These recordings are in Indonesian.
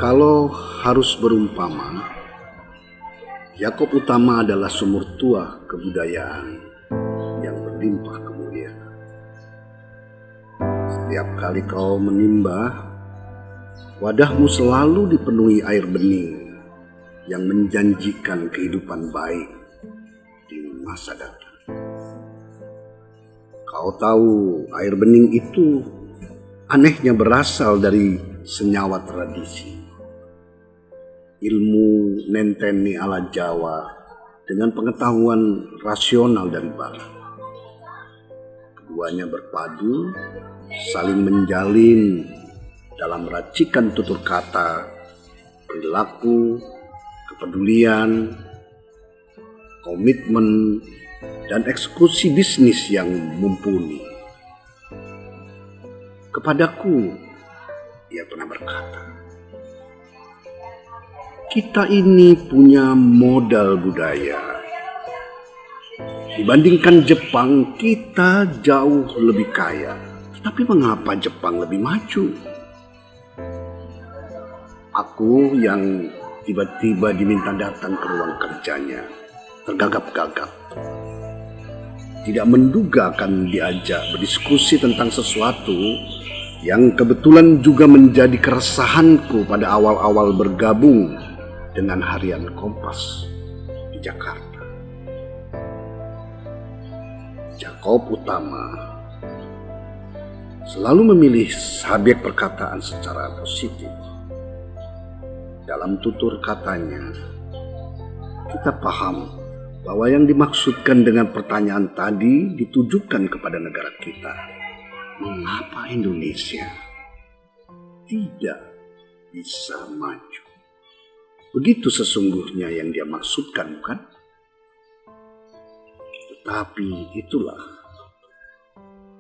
Kalau harus berumpama, Yakob Utama adalah sumur tua kebudayaan yang berlimpah kemuliaan. Setiap kali kau menimba, wadahmu selalu dipenuhi air bening yang menjanjikan kehidupan baik di masa datang. Kau tahu air bening itu anehnya berasal dari senyawa tradisi. Ilmu nenteni ala Jawa dengan pengetahuan rasional dari Barat. Keduanya berpadu, saling menjalin dalam racikan tutur kata, perilaku, kepedulian, komitmen, dan eksekusi bisnis yang mumpuni. Kepadaku, ia pernah berkata, kita ini punya modal budaya. Dibandingkan Jepang, kita jauh lebih kaya. Tetapi mengapa Jepang lebih maju? Aku yang tiba-tiba diminta datang ke ruang kerjanya, tergagap-gagap. Tidak menduga akan diajak berdiskusi tentang sesuatu yang kebetulan juga menjadi keresahanku pada awal-awal bergabung dengan harian Kompas di Jakarta. Yakob Utama selalu memilih subjek perkataan secara positif. Dalam tutur katanya, kita paham bahwa yang dimaksudkan dengan pertanyaan tadi ditujukan kepada negara kita. Mengapa Indonesia tidak bisa maju? Begitu sesungguhnya yang dia maksudkan, bukan? Tetapi itulah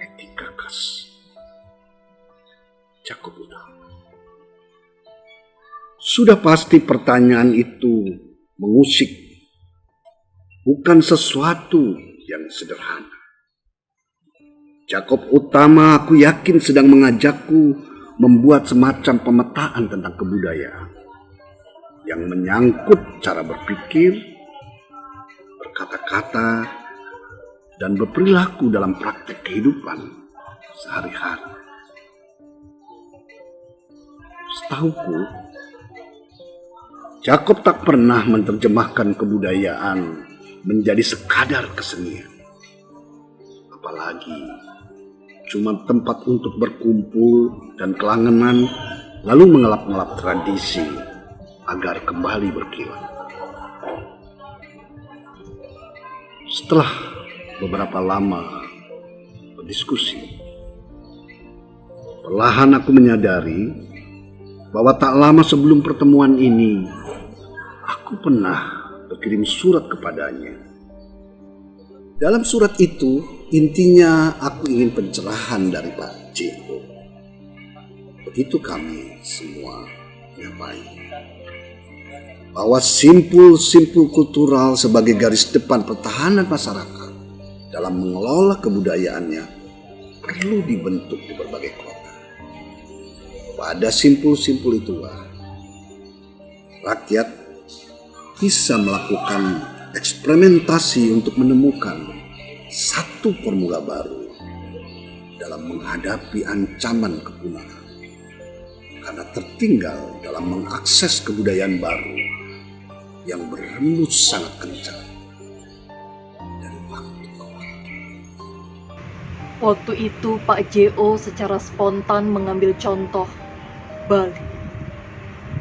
etika khas Yakob Utama. Sudah pasti pertanyaan itu mengusik, bukan sesuatu yang sederhana. Yakob Utama, aku yakin, sedang mengajakku membuat semacam pemetaan tentang kebudayaan yang menyangkut cara berpikir, berkata-kata, dan berperilaku dalam praktek kehidupan sehari-hari. Setahuku, Yakob tak pernah menerjemahkan kebudayaan menjadi sekadar kesenian. Apalagi cuma tempat untuk berkumpul dan kelangenan, lalu mengelap-ngelap tradisi agar kembali berkilau. Setelah beberapa lama berdiskusi, perlahan aku menyadari bahwa tak lama sebelum pertemuan ini, aku pernah berkirim surat kepadanya. Dalam surat itu, intinya aku ingin pencerahan dari Pak J.O. Begitu kami semua menyampaikan bahwa simpul-simpul kultural sebagai garis depan pertahanan masyarakat dalam mengelola kebudayaannya perlu dibentuk di berbagai kota. Pada simpul-simpul itulah rakyat bisa melakukan eksperimentasi untuk menemukan satu formula baru dalam menghadapi ancaman kepunahan, karena tertinggal dalam mengakses kebudayaan baru yang berhembus sangat kencang dari waktu ke waktu. Waktu itu Pak J.O. secara spontan mengambil contoh Bali.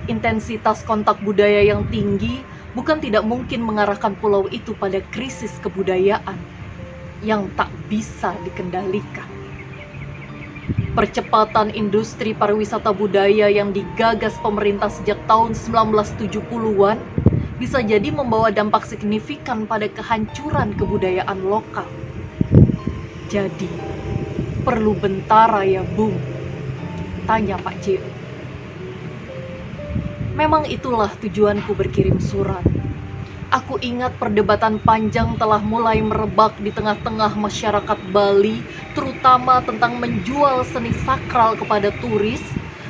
Intensitas kontak budaya yang tinggi bukan tidak mungkin mengarahkan pulau itu pada krisis kebudayaan yang tak bisa dikendalikan. Percepatan industri pariwisata budaya yang digagas pemerintah sejak tahun 1970-an bisa jadi membawa dampak signifikan pada kehancuran kebudayaan lokal. Jadi, perlu bentara ya, Bung? Tanya Pak J.O. Memang itulah tujuanku berkirim surat. Aku ingat perdebatan panjang telah mulai merebak di tengah-tengah masyarakat Bali, terutama tentang menjual seni sakral kepada turis,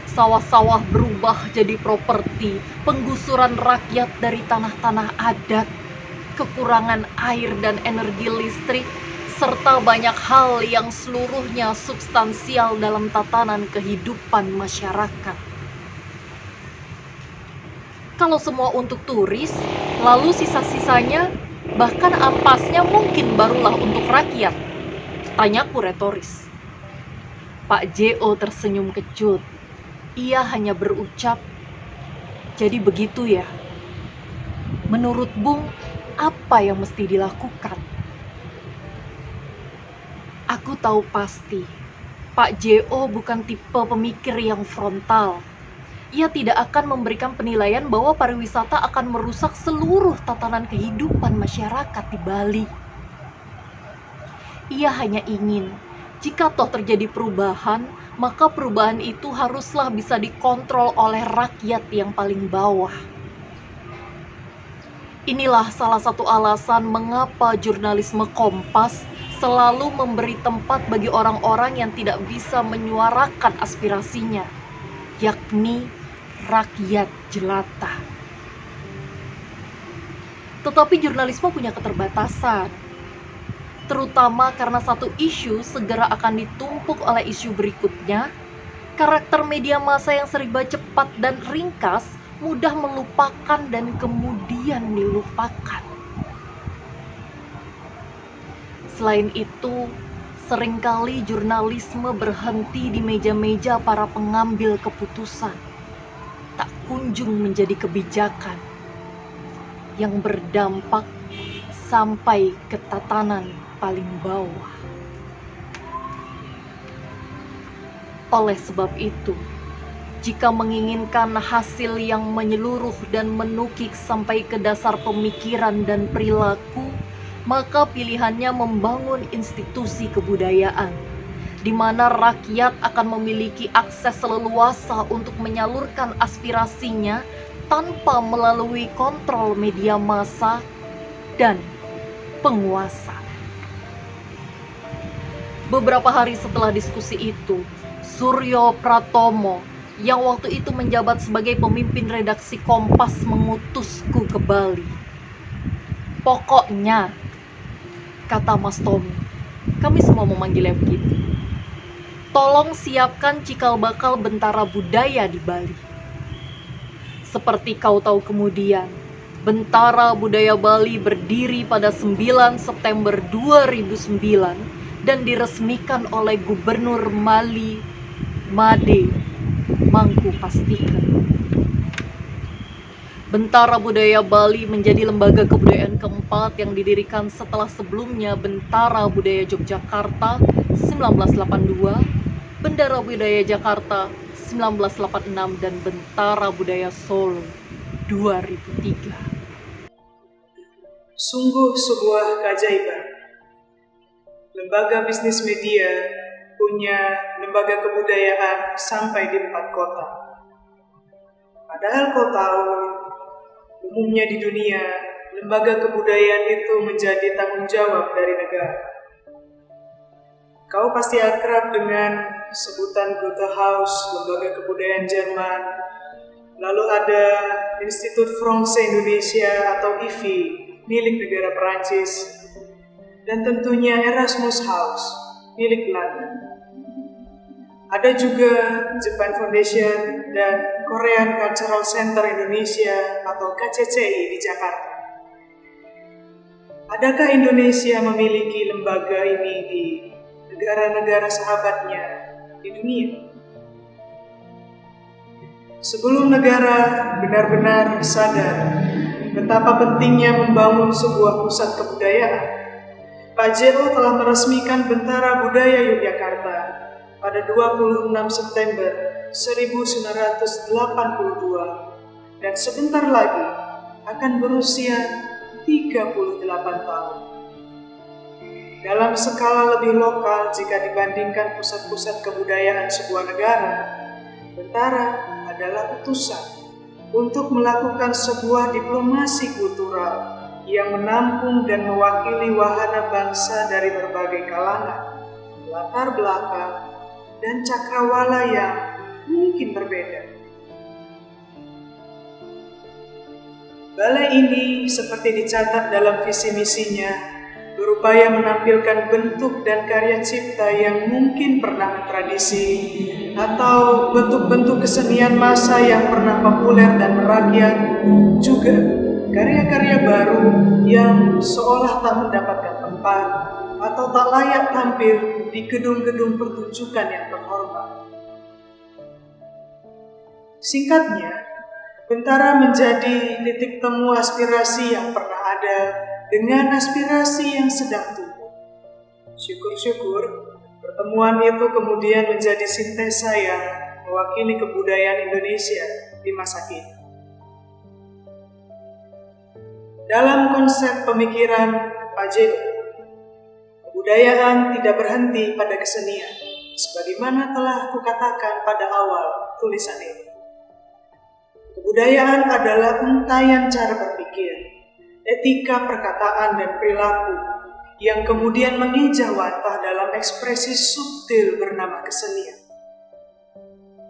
sawah-sawah berubah berubah jadi properti, penggusuran rakyat dari tanah-tanah adat, kekurangan air dan energi listrik, serta banyak hal yang seluruhnya substansial dalam tatanan kehidupan masyarakat. Kalau semua untuk turis, lalu sisa-sisanya, bahkan ampasnya mungkin barulah untuk rakyat? Tanyaku retoris. Pak J.O. tersenyum kecut. Ia hanya berucap, jadi begitu ya. Menurut Bung, apa yang mesti dilakukan? Aku tahu pasti, Pak J.O. bukan tipe pemikir yang frontal. Ia tidak akan memberikan penilaian bahwa pariwisata akan merusak seluruh tatanan kehidupan masyarakat di Bali. Ia hanya ingin, jika toh terjadi perubahan, maka perubahan itu haruslah bisa dikontrol oleh rakyat yang paling bawah. Inilah salah satu alasan mengapa jurnalisme Kompas selalu memberi tempat bagi orang-orang yang tidak bisa menyuarakan aspirasinya, yakni rakyat jelata. Tetapi jurnalisme punya keterbatasan, terutama karena satu isu segera akan ditumpuk oleh isu berikutnya. Karakter media massa yang serba cepat dan ringkas mudah melupakan dan kemudian dilupakan. Selain itu, seringkali jurnalisme berhenti di meja-meja para pengambil keputusan, tak kunjung menjadi kebijakan yang berdampak sampai ke tatanan paling bawah. Oleh sebab itu, jika menginginkan hasil yang menyeluruh dan menukik sampai ke dasar pemikiran dan perilaku, maka pilihannya membangun institusi kebudayaan, di mana rakyat akan memiliki akses leluasa untuk menyalurkan aspirasinya tanpa melalui kontrol media massa dan penguasa. Beberapa hari setelah diskusi itu, Suryo Pratomo yang waktu itu menjabat sebagai pemimpin redaksi Kompas mengutusku ke Bali. Pokoknya, kata Mas Tommy, kami semua memanggilnya begitu, tolong siapkan cikal bakal Bentara Budaya di Bali. Seperti kau tahu kemudian, Bentara Budaya Bali berdiri pada 9 September 2009 dan diresmikan oleh Gubernur Mali Made Mangku Pastika. Bentara Budaya Bali menjadi lembaga kebudayaan keempat yang didirikan setelah sebelumnya Bentara Budaya Yogyakarta 1982, Bendara Budaya Jakarta 1986, dan Bentara Budaya Solo 2003. Sungguh sebuah keajaiban. Lembaga bisnis media punya lembaga kebudayaan sampai di 4 kota. Padahal kau tahu, umumnya di dunia, lembaga kebudayaan itu menjadi tanggung jawab dari negara. Kau pasti akrab dengan sebutan Goethe Haus, lembaga kebudayaan Jerman. Lalu ada Institut Français Indonesia atau IFI, milik negara Perancis. Dan tentunya Erasmus House, milik Belanda. Ada juga Japan Foundation dan Korean Cultural Center Indonesia atau KCCI di Jakarta. Adakah Indonesia memiliki lembaga ini di negara-negara sahabatnya di dunia? Sebelum negara benar-benar sadar betapa pentingnya membangun sebuah pusat kebudayaan, Pak J.O. telah meresmikan Bentara Budaya Yogyakarta pada 26 September 1982 dan sebentar lagi akan berusia 38 tahun. Dalam skala lebih lokal jika dibandingkan pusat-pusat kebudayaan sebuah negara, Bentara adalah utusan untuk melakukan sebuah diplomasi kultural yang menampung dan mewakili wahana bangsa dari berbagai kalangan, latar belakang, dan cakrawala yang mungkin berbeda. Balai ini, seperti dicatat dalam visi misinya, berupaya menampilkan bentuk dan karya cipta yang mungkin pernah mentradisi atau bentuk-bentuk kesenian massa yang pernah populer dan merakyat, juga karya-karya baru yang seolah tak mendapatkan tempat atau tak layak tampil di gedung-gedung pertunjukan yang terhormat. Singkatnya, Bentara menjadi titik temu aspirasi yang pernah ada dengan aspirasi yang sedang tumbuh. Syukur-syukur, pertemuan itu kemudian menjadi sintesa yang mewakili kebudayaan Indonesia di masa kini. Dalam konsep pemikiran Pak J.O., kebudayaan tidak berhenti pada kesenian, sebagaimana telah kukatakan pada awal tulisan ini. Kebudayaan adalah untayan cara berpikir, etika perkataan dan perilaku yang kemudian mengejawantah dalam ekspresi subtil bernama kesenian.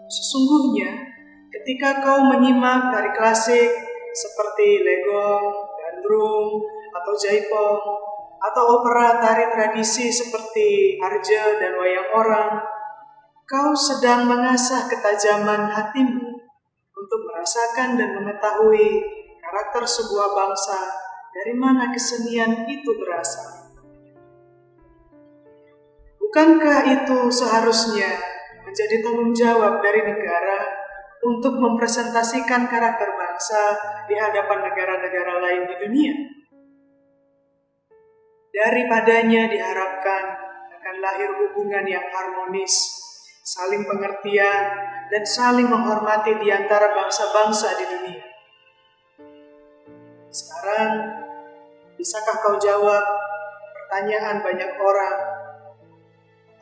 Sesungguhnya, ketika kau menyimak tari klasik seperti legong, gandrung, atau jaipong, atau opera tari tradisi seperti arja dan wayang orang, kau sedang mengasah ketajaman hatimu untuk merasakan dan mengetahui karakter sebuah bangsa dari mana kesenian itu berasal. Bukankah itu seharusnya menjadi tanggung jawab dari negara untuk mempresentasikan karakter bangsa di hadapan negara-negara lain di dunia? Daripadanya diharapkan akan lahir hubungan yang harmonis, saling pengertian, dan saling menghormati di antara bangsa-bangsa di dunia. Sekarang, bisakah kau jawab pertanyaan banyak orang?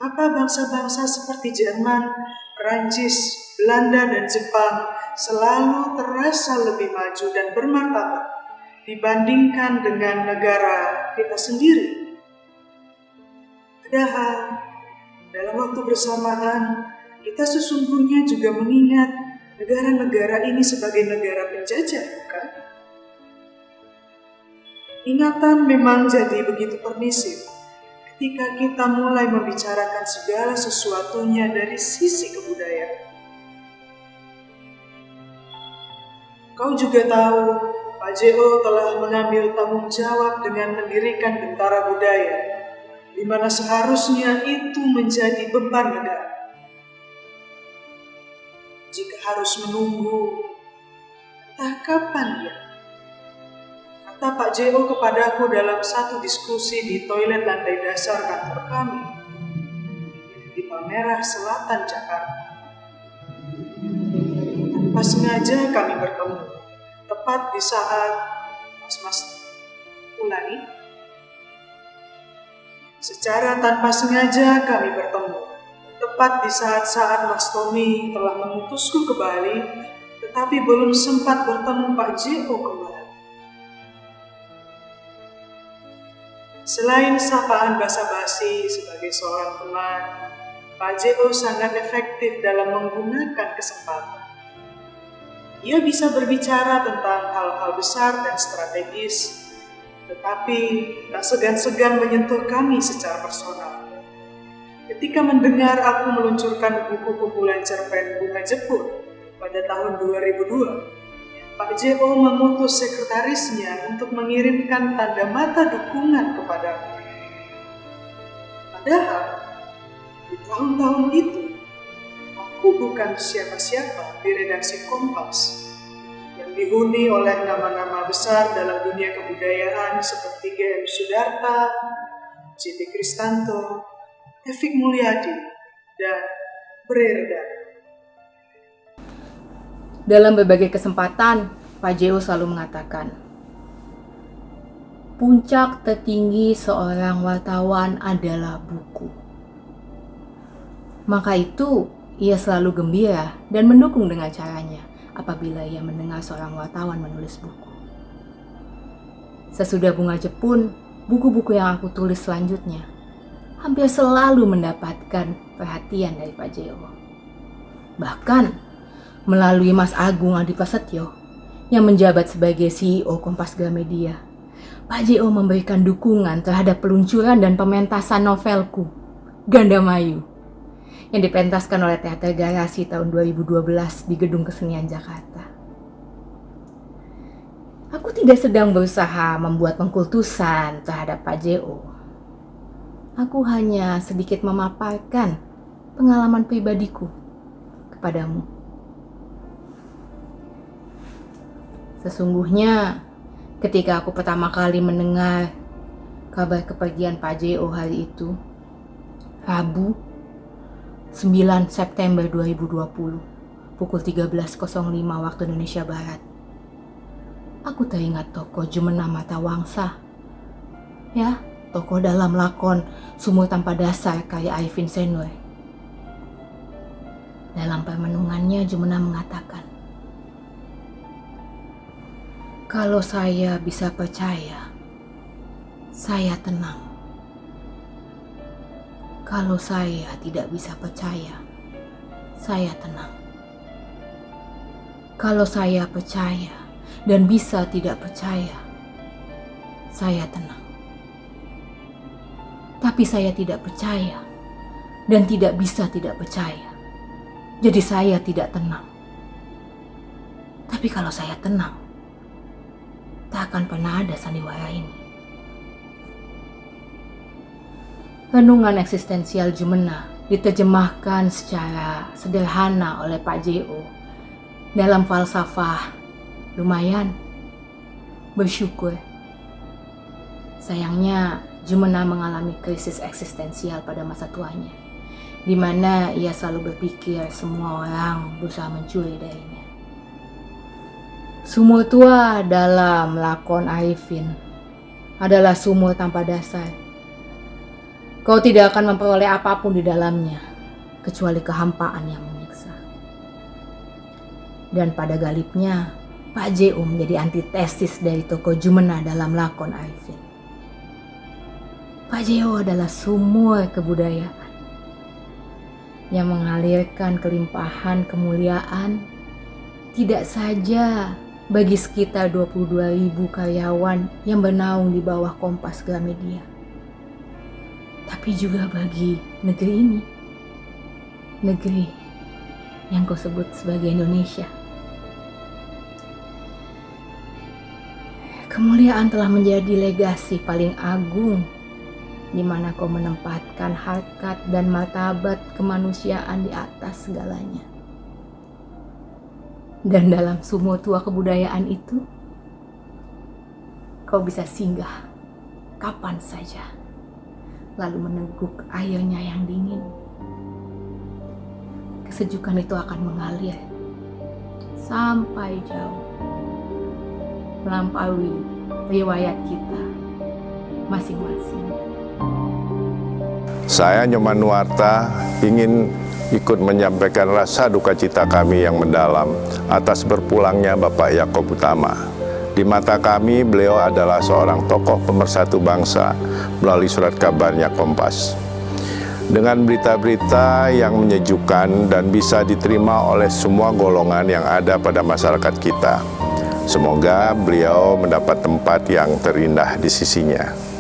Apa bangsa-bangsa seperti Jerman, Perancis, Belanda, dan Jepang selalu terasa lebih maju dan bermartabat dibandingkan dengan negara kita sendiri? Padahal, dalam waktu bersamaan, kita sesungguhnya juga mengingat negara-negara ini sebagai negara penjajah, bukan? Ingatan memang jadi begitu permisif ketika kita mulai membicarakan segala sesuatunya dari sisi kebudayaan. Kau juga tahu, Pak J.O. telah mengambil tanggung jawab dengan mendirikan Bentara Budaya, di mana seharusnya itu menjadi beban negara. Jika harus menunggu, entah kapan ya? Kata Pak J.O. kepadaku dalam satu diskusi di toilet lantai dasar kantor kami di Palmerah Selatan, Jakarta. Tanpa sengaja kami bertemu, tepat di saat Mas ulangi. Secara tanpa sengaja kami bertemu, tepat di saat Mas Tommy telah mengutusku ke Bali, tetapi belum sempat bertemu Pak J.O. kembali. Selain sapaan basa-basi sebagai seorang teman, Pak J.O. sangat efektif dalam menggunakan kesempatan. Ia bisa berbicara tentang hal-hal besar dan strategis, tetapi tak segan-segan menyentuh kami secara personal. Ketika mendengar aku meluncurkan buku kumpulan cerpen Bunga Jepun pada tahun 2002, Pak J.O. mengutus sekretarisnya untuk mengirimkan tanda mata dukungan kepadaku. Padahal, di tahun-tahun itu, aku bukan siapa-siapa di redaksi Kompas yang dihuni oleh nama-nama besar dalam dunia kebudayaan seperti G.M. Sudarta, J.P. Kristanto, Efik Mulyadi, dan Brerda. Dalam berbagai kesempatan, Pak J.O. selalu mengatakan, puncak tertinggi seorang wartawan adalah buku. Maka itu, ia selalu gembira dan mendukung dengan caranya apabila ia mendengar seorang wartawan menulis buku. Sesudah Bunga Jepun, buku-buku yang aku tulis selanjutnya hampir selalu mendapatkan perhatian dari Pak J.O. Bahkan, melalui Mas Agung Adi Prasetyo yang menjabat sebagai CEO Kompas Gramedia, Pak J.O. memberikan dukungan terhadap peluncuran dan pementasan novelku, Gandamayu, yang dipentaskan oleh Teater Garasi tahun 2012 di Gedung Kesenian Jakarta. Aku tidak sedang berusaha membuat pengkultusan terhadap Pak J.O. Aku hanya sedikit memaparkan pengalaman pribadiku kepadamu. Sesungguhnya, ketika aku pertama kali mendengar kabar kepergian Pak J.O. hari itu, Rabu 9 September 2020, pukul 13.05 waktu Indonesia Barat, aku teringat tokoh Jumena Matawangsa. Ya, tokoh dalam lakon Sumur Tanpa Dasar karya Arifin Senwe. Dalam permenungannya, Jumena mengatakan, "Kalau saya bisa percaya, saya tenang. Kalau saya tidak bisa percaya, saya tenang. Kalau saya percaya dan bisa tidak percaya, saya tenang. Tapi saya tidak percaya dan tidak bisa tidak percaya. Jadi saya tidak tenang. Tapi kalau saya tenang, tak akan pernah ada sandiwara ini." Renungan eksistensial Jumena diterjemahkan secara sederhana oleh Pak J.O. dalam falsafah lumayan bersyukur. Sayangnya, Jumena mengalami krisis eksistensial pada masa tuanya, di mana ia selalu berpikir semua orang berusaha mencuri darinya. Sumur tua dalam lakon Arifin adalah sumur tanpa dasar. Kau tidak akan memperoleh apapun di dalamnya, kecuali kehampaan yang menyiksa. Dan pada galibnya, Pak J.O. menjadi antitesis dari tokoh Jumena dalam lakon Arifin. Pak J.O. adalah sumur kebudayaan yang mengalirkan kelimpahan kemuliaan tidak saja bagi sekitar 22.000 karyawan yang bernaung di bawah Kompas Gramedia, tapi juga bagi negeri ini, negeri yang kau sebut sebagai Indonesia. Kemuliaan telah menjadi legasi paling agung, di mana kau menempatkan harkat dan martabat kemanusiaan di atas segalanya. Dan dalam sumur tua kebudayaan itu, kau bisa singgah kapan saja, lalu meneguk airnya yang dingin. Kesejukan itu akan mengalir sampai jauh, melampaui riwayat kita masing-masing. Saya Nyoman Nuarta ingin ikut menyampaikan rasa duka cita kami yang mendalam atas berpulangnya Bapak Yaakob Utama. Di mata kami, beliau adalah seorang tokoh pemersatu bangsa melalui surat kabarnya Kompas. Dengan berita-berita yang menyejukkan dan bisa diterima oleh semua golongan yang ada pada masyarakat kita. Semoga beliau mendapat tempat yang terindah di sisinya.